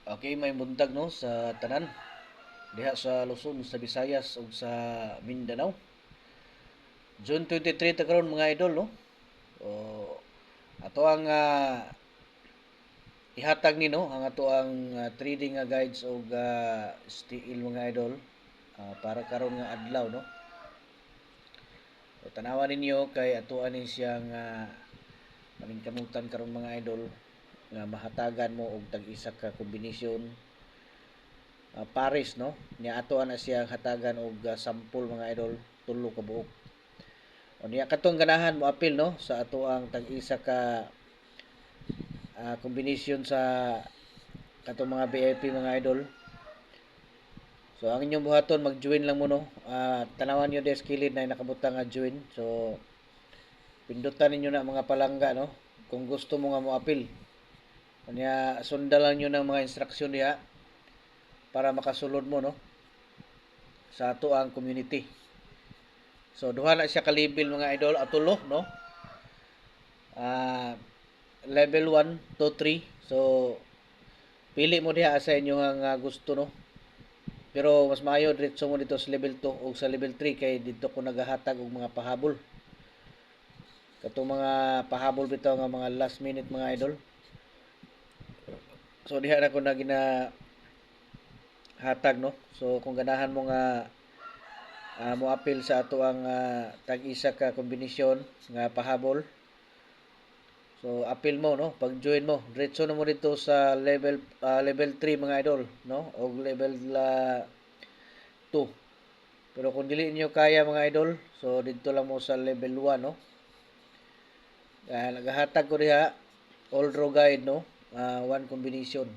Okay, may buntag no sa tanan diha sa Luzon, sa Visayas ug sa Mindanao. June 23 ta karon mga idol no. O ato ang ihatag ni no ang ato ang trading nga guides ug steel mga idol para karon nga adlaw no. So, tanawan ninyo kay ato ani siyang paningkamutan karon mga idol nga mahatagan mo og tag-isa ka kombinasyon Paris no niya ato ana siya hatagan og sample mga idol tulo ka buok o niya katong ganahan mo apil no sa ato ang tag-isa ka kombinasyon sa katong mga VIP mga idol. So ang inyong buhaton mag-join lang mo no. Tanawan niyo des kilid na nakabutang nga join. So pindutan ninyo na mga palangga no kung gusto mo nga mo apil. Kanya sundan lang niyo ng mga instruksyon diha para makasulod mo no sa ato ang community. So duha na siya ka level mga idol atulo no. Level 1 to 3. So pili mo diha sa inyo nga gusto no. Pero mas maayo diretso mo dito sa level 2 o sa level 3 kay dito ko nagahatag og mga pahabol. Katong mga pahabol bitaw nga mga last minute mga idol. So diha na ko na hatag no. So kung ganahan mo nga mo appeal sa ato ang tag-isa ka kombinasyon nga pahabol. So appeal mo no, pag-join mo, diretso na mo dito sa level 3 mga idol no o level 2. Pero kung dili niyo kaya mga idol, so dito lang mo sa level 1 no. Nagahatag ko diha all draw guide no, one combination.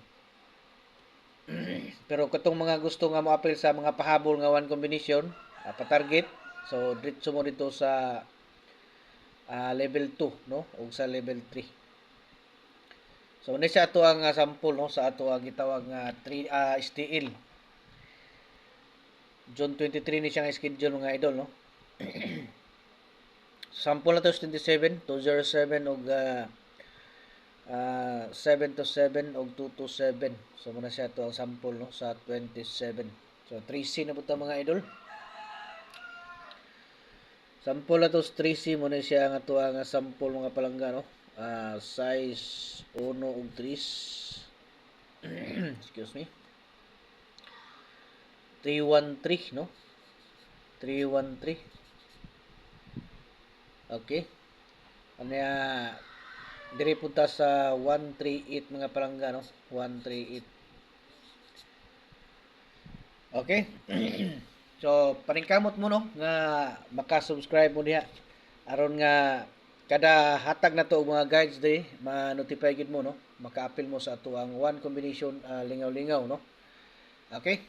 Pero katong mga gusto nga mo appeal sa mga pahabol nga one combination, pa-target, so diretso mo dito sa level 2 no ug sa level 3. So ni sa ato ang sample no sa ato ang gitawag nga STL. June 23 ni siyang schedule mga idol no. Sample na to 27 207 ug 7 to 7 ug 2 to 7. So muna siya to ang sample no sa 27. So 3C na buta mga idol. Sample na to 3C mo na siya nga to ang sample mga palangga no. Size 1 ug 3. Excuse me. 313 no. 313. Okay. Ano dire punta sa 138 mga palangga no. 138. Okay. So paningkamot mo no nga maka-subscribe mo diha aron nga kada hatag na to og mga guides day ma-notify gid mo no, maka-appeal mo sa ato ang one combination lingaw-lingaw no. Okay?